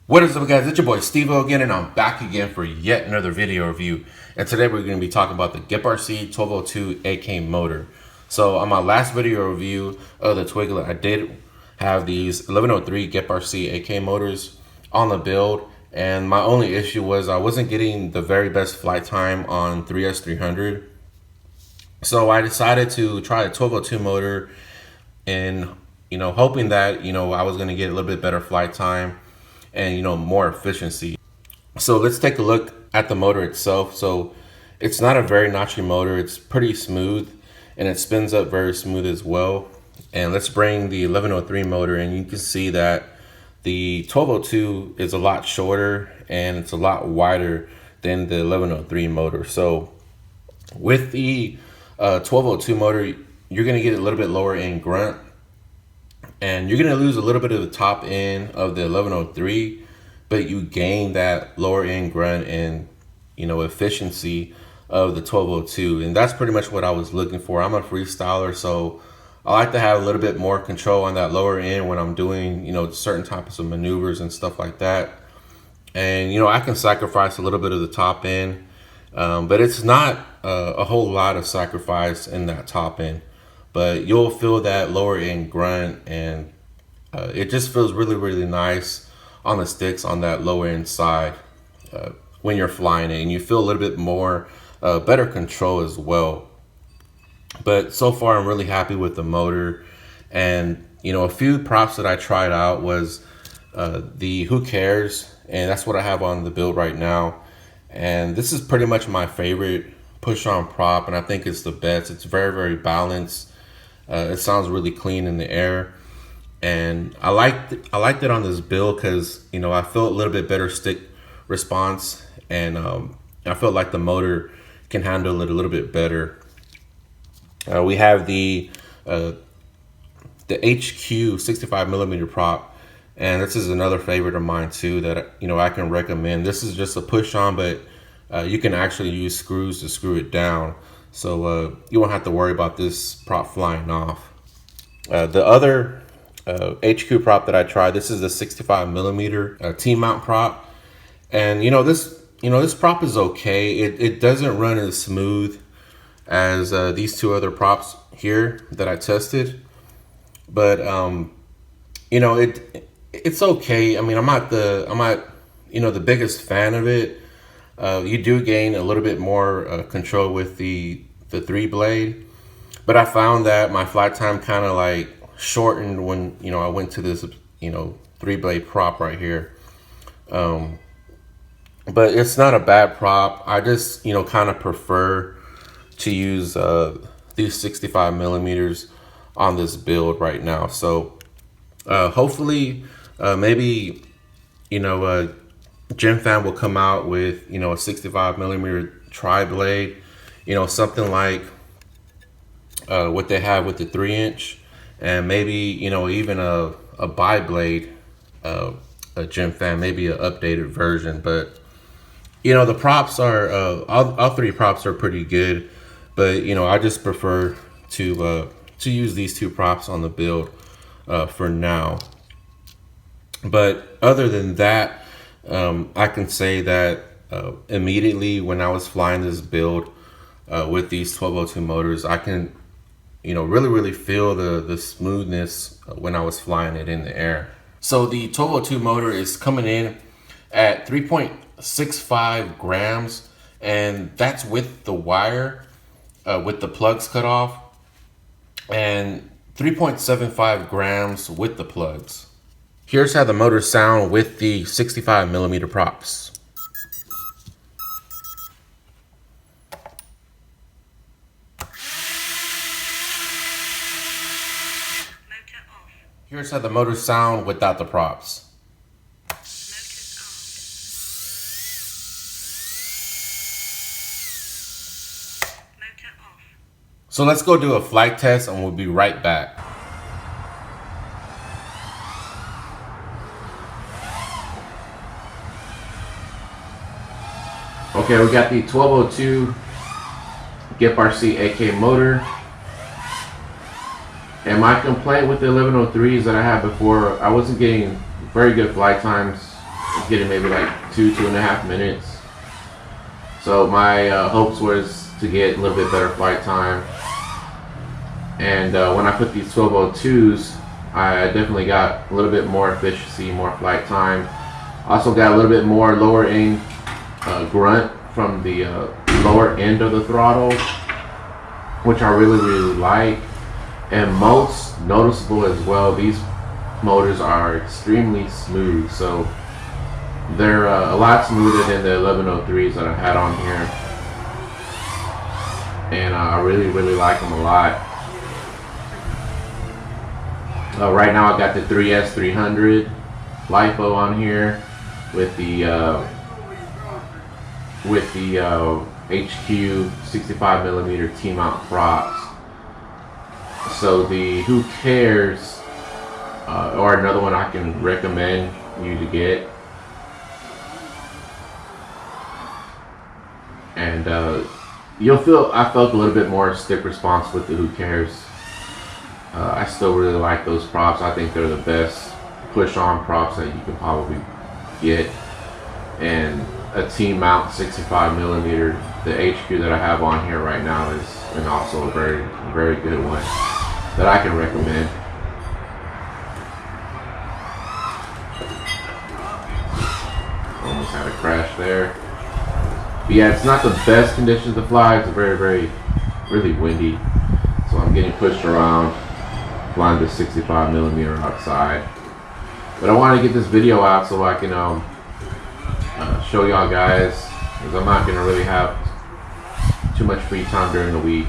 What is up, guys? It's your boy Steve-O again, and I'm back again for yet another video review. And today we're going to be talking about the GepRc 1202 AK motor. So on my last video review of the Twiglet, I did have these 1103 GepRc AK motors on the build, and my only issue was I wasn't getting the very best flight time on 3S300. So I decided to try a 1202 motor, and hoping that I was going to get a little bit better flight time and more efficiency. So let's take a look at the motor itself. So it's not a very notchy motor, it's pretty smooth and it spins up very smooth as well. And let's bring the 1103 motor, and you can see that the 1202 is a lot shorter and it's a lot wider than the 1103 motor. So with the 1202 motor, you're going to get a little bit lower end grunt, and you're going to lose a little bit of the top end of the 1103, but you gain that lower end grunt and efficiency of the 1202. And that's pretty much what I was looking for. I'm a freestyler, so I like to have a little bit more control on that lower end when I'm doing certain types of maneuvers and stuff like that. And I can sacrifice a little bit of the top end, but it's not a whole lot of sacrifice in that top end. But you'll feel that lower end grunt, and it just feels really, really nice on the sticks on that lower end side when you're flying it, and you feel a little bit more better control as well. But so far, I'm really happy with the motor. And a few props that I tried out was the Who Cares, and that's what I have on the build right now. And this is pretty much my favorite push-on prop, and I think it's the best. It's very, very balanced. It sounds really clean in the air, and I liked it on this build because I felt a little bit better stick response, and I felt like the motor can handle it a little bit better. We have the HQ 65mm prop, and this is another favorite of mine too that I can recommend. This is just a push on, but you can actually use screws to screw it down. So you won't have to worry about this prop flying off. The other HQ prop that I tried, this is the 65mm T-mount prop, and this prop is okay. It doesn't run as smooth as these two other props here that I tested, but it's okay. I mean, I'm not the biggest fan of it. You do gain a little bit more control with the 3-blade, but I found that my flight time kind of like shortened when I went to this 3-blade prop right here. But it's not a bad prop. I just kind of prefer to use these 65mm on this build right now. So hopefully maybe GenFan will come out with a 65mm tri-blade, something like what they have with the 3-inch, and maybe even a bi-blade a GenFan, maybe an updated version. But the props are all three props are pretty good, but I just prefer to use these two props on the build for now. But other than that, I can say that immediately when I was flying this build with these 1202 motors, I can really, really feel the smoothness when I was flying it in the air. So the 1202 motor is coming in at 3.65 grams, and that's with the wire, with the plugs cut off, and 3.75 grams with the plugs. Here's how the motors sound with the 65mm props. Here's how the motors sound without the props. So let's go do a flight test and we'll be right back. Okay, we got the 1202 GepRc AK motor. And my complaint with the 1103s that I had before, I wasn't getting very good flight times. I was getting maybe like 2.5 minutes. So my hopes was to get a little bit better flight time. And when I put these 1202s, I definitely got a little bit more efficiency, more flight time. Also got a little bit more lower end grunt from the lower end of the throttle, which I really like. And most noticeable as well, these motors are extremely smooth. So they're a lot smoother than the 1103s that I had on here. And I really like them a lot. Right now I got the 3S300 LiPo on here with the HQ 65mm T-mount props. So the Who Cares, or another one I can recommend you to get. And I felt a little bit more stick response with the Who Cares. I still really like those props. I think they're the best push-on props that you can probably get. And a T-mount 65mm, the HQ that I have on here right now is also a very good one that I can recommend. Almost had a crash there. But yeah, it's not the best conditions to fly. It's really windy. So I'm getting pushed around flying the 65mm outside. But I want to get this video out so I can show y'all guys, because I'm not going to really have too much free time during the week.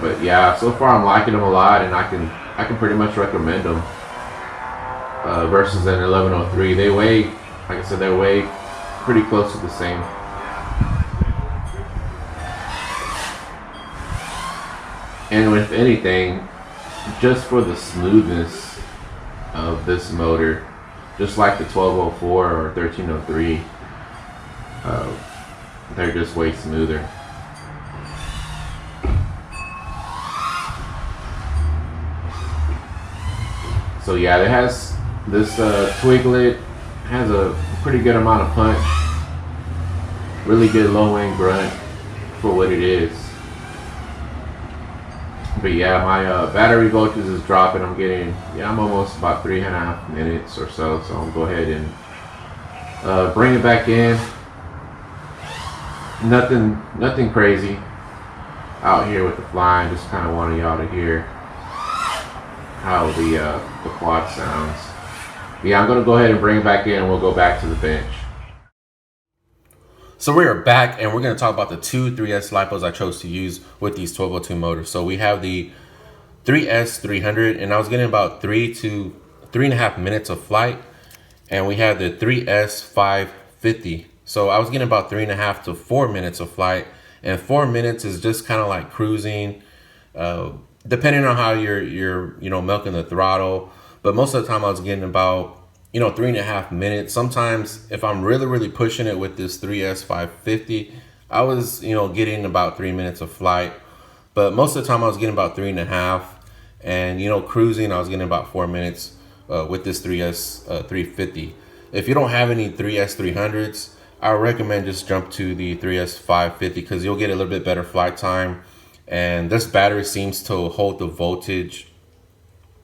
But yeah, so far I'm liking them a lot, and I can pretty much recommend them. Versus an 1103, they weigh, like I said, they weigh pretty close to the same. And if anything, just for the smoothness of this motor, just like the 1204 or 1303, they're just way smoother. So yeah, it has this TWIGLET has a pretty good amount of punch, really good low end grunt for what it is. But yeah, my battery voltage is dropping. I'm almost about 3.5 minutes or so. So I'll go ahead and bring it back in. Nothing crazy out here with the flying. Just kind of wanted y'all to hear how the quad sounds. Yeah, I'm gonna go ahead and bring it back in, and we'll go back to the bench. So we are back, and we're going to talk about the two 3S LiPos I chose to use with these 1202 motors. So we have the 3S300, and I was getting about 3 to 3.5 minutes of flight. And we have the 3S550. So I was getting about 3.5 to 4 minutes of flight. And 4 minutes is just kind of like cruising, depending on how you're milking the throttle. But most of the time I was getting about 3.5 minutes. Sometimes if I'm really pushing it with this 3S550, I was, getting about 3 minutes of flight. But most of the time I was getting about 3.5, and, cruising, I was getting about 4 minutes with this 3S350. If you don't have any 3S300s, I would recommend just jump to the 3S550, because you'll get a little bit better flight time. And this battery seems to hold the voltage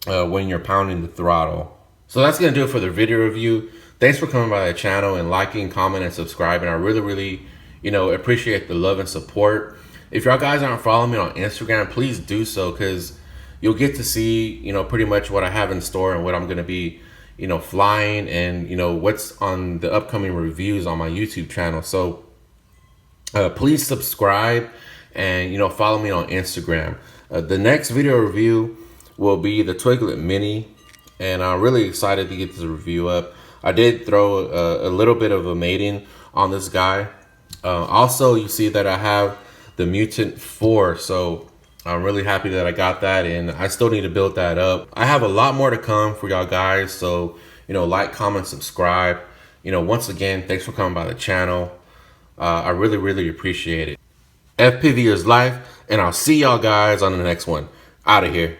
when you're pounding the throttle. So that's going to do it for the video review. Thanks for coming by the channel and liking, comment, and subscribing. I really, appreciate the love and support. If y'all guys aren't following me on Instagram, please do so, because you'll get to see, pretty much what I have in store and what I'm going to be, flying, and, what's on the upcoming reviews on my YouTube channel. So please subscribe and, follow me on Instagram. The next video review will be the TWIGLET Mini. And I'm really excited to get this review up. I did throw a little bit of a mating on this guy. Also, you see that I have the Mutant 4. So I'm really happy that I got that. And I still need to build that up. I have a lot more to come for y'all guys. So, like, comment, subscribe. Once again, thanks for coming by the channel. I really, really appreciate it. FPV is life, and I'll see y'all guys on the next one. Out of here.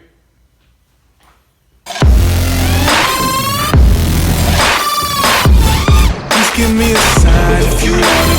Just give me a sign if you want